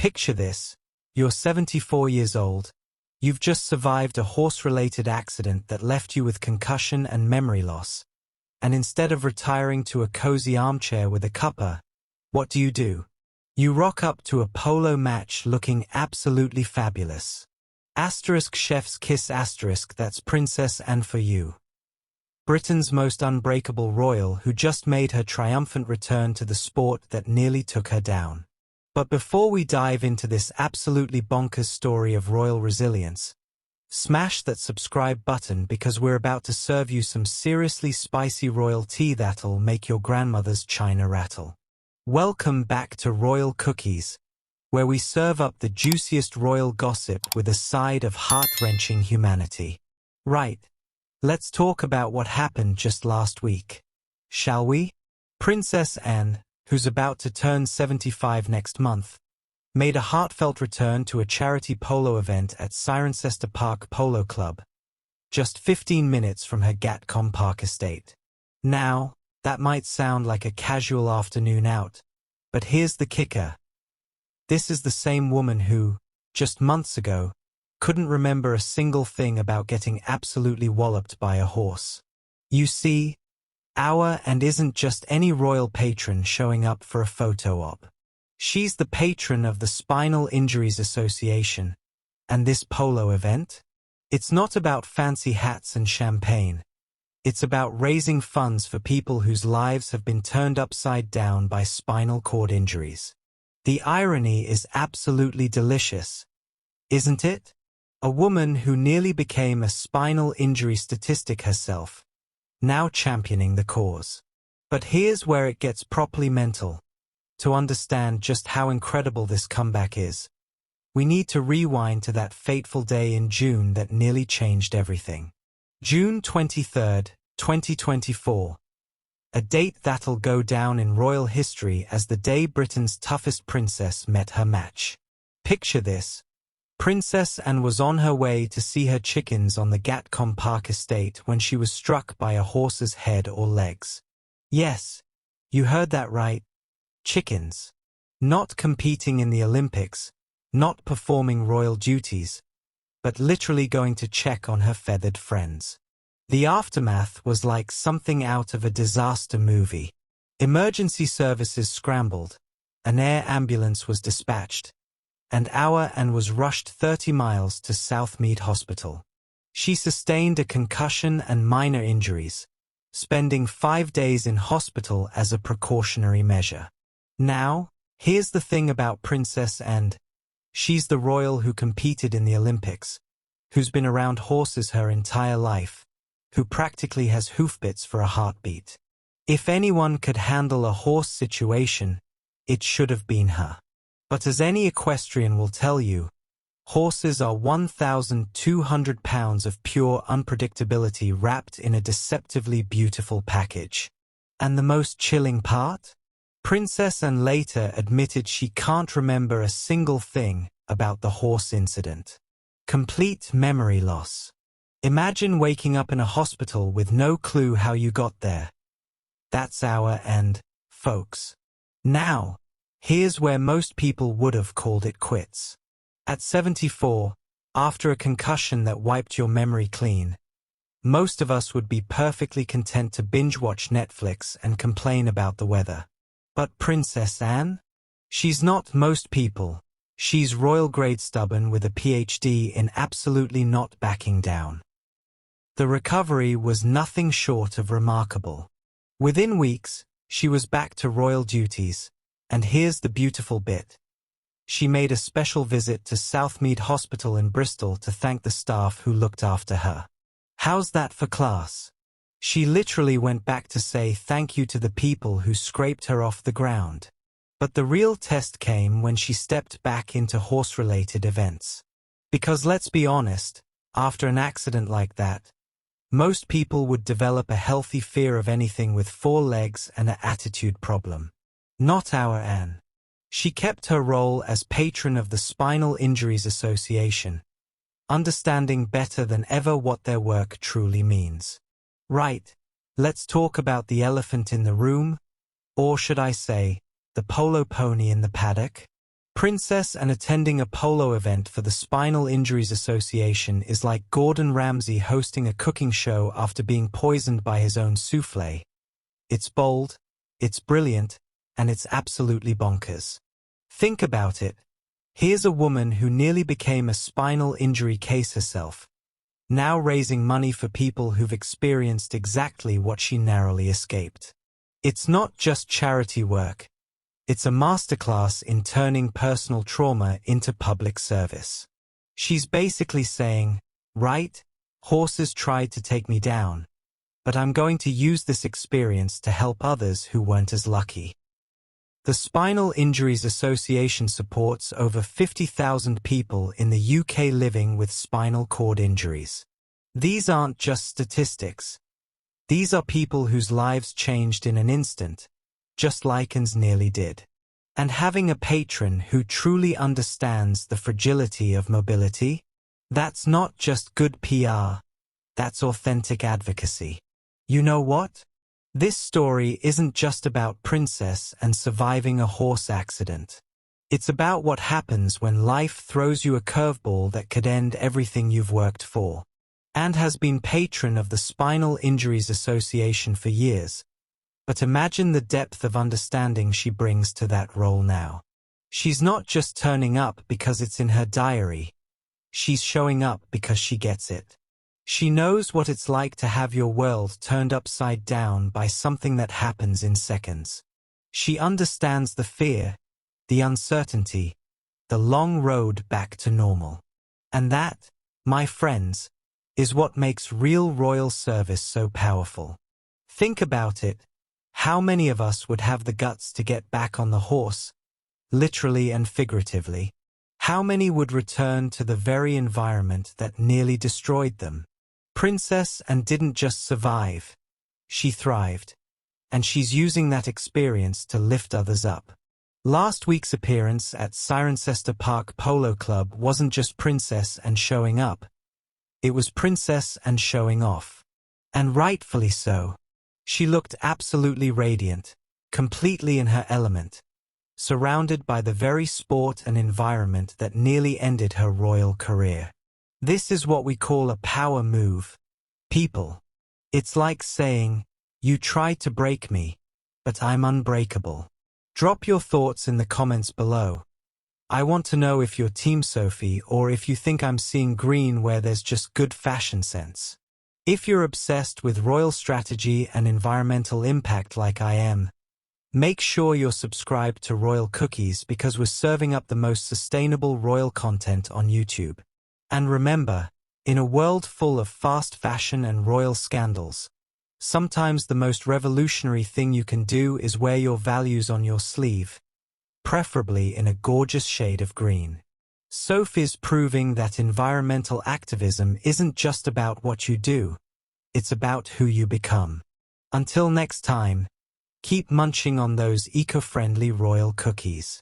Picture this. You're 74 years old. You've just survived a horse-related accident that left you with concussion and memory loss. And instead of retiring to a cozy armchair with a cuppa, what do? You rock up to a polo match looking absolutely fabulous. Asterisk chef's kiss asterisk, that's Princess Anne for you. Britain's most unbreakable royal who just made her triumphant return to the sport that nearly took her down. But before we dive into this absolutely bonkers story of royal resilience, smash that subscribe button because we're about to serve you some seriously spicy royal tea that'll make your grandmother's china rattle. Welcome back to Royal Cookies, where we serve up the juiciest royal gossip with a side of heart-wrenching humanity. Right, let's talk about what happened just last week, shall we? Princess Anne, who's about to turn 75 next month, made a heartfelt return to a charity polo event at Cirencester Park Polo Club, just 15 minutes from her Gatcombe Park estate. Now, that might sound like a casual afternoon out, but here's the kicker. This is the same woman who, just months ago, couldn't remember a single thing about getting absolutely walloped by a horse. You see, our Anne isn't just any royal patron showing up for a photo op. She's the patron of the Spinal Injuries Association, and this polo event? It's not about fancy hats and champagne. It's about raising funds for people whose lives have been turned upside down by spinal cord injuries. The irony is absolutely delicious, isn't it? A woman who nearly became a spinal injury statistic herself, now championing the cause. But here's where it gets properly mental. To understand just how incredible this comeback is, we need to rewind to that fateful day in June that nearly changed everything. June 23rd, 2024. A date that'll go down in royal history as the day Britain's toughest princess met her match. Picture this. Princess Anne was on her way to see her chickens on the Gatcombe Park estate when she was struck by a horse's head or legs. Yes, you heard that right. Chickens. Not competing in the Olympics, not performing royal duties, but literally going to check on her feathered friends. The aftermath was like something out of a disaster movie. Emergency services scrambled, an air ambulance was dispatched, and our Anne was rushed 30 miles to Southmead Hospital. She sustained a concussion and minor injuries, spending 5 days in hospital as a precautionary measure. Now, here's the thing about Princess Anne. She's the royal who competed in the Olympics, who's been around horses her entire life, who practically has hoofbits for a heartbeat. If anyone could handle a horse situation, it should have been her. But as any equestrian will tell you, horses are 1,200 pounds of pure unpredictability wrapped in a deceptively beautiful package. And the most chilling part? Princess Anne later admitted she can't remember a single thing about the horse incident. Complete memory loss. Imagine waking up in a hospital with no clue how you got there. That's our Anne, folks. Now, here's where most people would have called it quits. At 74, after a concussion that wiped your memory clean, most of us would be perfectly content to binge-watch Netflix and complain about the weather. But Princess Anne? She's not most people. She's royal-grade stubborn with a PhD in absolutely not backing down. The recovery was nothing short of remarkable. Within weeks, she was back to royal duties, and here's the beautiful bit. She made a special visit to Southmead Hospital in Bristol to thank the staff who looked after her. How's that for class? She literally went back to say thank you to the people who scraped her off the ground. But the real test came when she stepped back into horse-related events. Because let's be honest, after an accident like that, most people would develop a healthy fear of anything with 4 legs and an attitude problem. Not our Anne. She kept her role as patron of the Spinal Injuries Association, understanding better than ever what their work truly means. Right, let's talk about the elephant in the room, or should I say, the polo pony in the paddock? Princess and attending a polo event for the Spinal Injuries Association is like Gordon Ramsay hosting a cooking show after being poisoned by his own soufflé. It's bold, it's brilliant, and it's absolutely bonkers. Think about it. Here's a woman who nearly became a spinal injury case herself, now raising money for people who've experienced exactly what she narrowly escaped. It's not just charity work. It's a masterclass in turning personal trauma into public service. She's basically saying, right, horses tried to take me down, but I'm going to use this experience to help others who weren't as lucky. The Spinal Injuries Association supports over 50,000 people in the UK living with spinal cord injuries. These aren't just statistics. These are people whose lives changed in an instant, just like Anne's nearly did. And having a patron who truly understands the fragility of mobility, that's not just good PR, that's authentic advocacy. You know what? This story isn't just about Princess and surviving a horse accident. It's about what happens when life throws you a curveball that could end everything you've worked for. Anne has been patron of the Spinal Injuries Association for years, but imagine the depth of understanding she brings to that role now. She's not just turning up because it's in her diary. She's showing up because she gets it. She knows what it's like to have your world turned upside down by something that happens in seconds. She understands the fear, the uncertainty, the long road back to normal. And that, my friends, is what makes real royal service so powerful. Think about it. How many of us would have the guts to get back on the horse, literally and figuratively? How many would return to the very environment that nearly destroyed them? Princess Anne didn't just survive, she thrived, and she's using that experience to lift others up. Last week's appearance at Cirencester Park Polo Club wasn't just Princess Anne showing up, it was Princess Anne showing off. And rightfully so. She looked absolutely radiant, completely in her element, surrounded by the very sport and environment that nearly ended her royal career. This is what we call a power move. People. It's like saying, you tried to break me, but I'm unbreakable. Drop your thoughts in the comments below. I want to know if you're Team Sophie or if you think I'm seeing green where there's just good fashion sense. If you're obsessed with royal strategy and environmental impact like I am, make sure you're subscribed to Royal Cookies because we're serving up the most sustainable royal content on YouTube. And remember, in a world full of fast fashion and royal scandals, sometimes the most revolutionary thing you can do is wear your values on your sleeve, preferably in a gorgeous shade of green. Sophie's proving that environmental activism isn't just about what you do, it's about who you become. Until next time, keep munching on those eco-friendly royal cookies.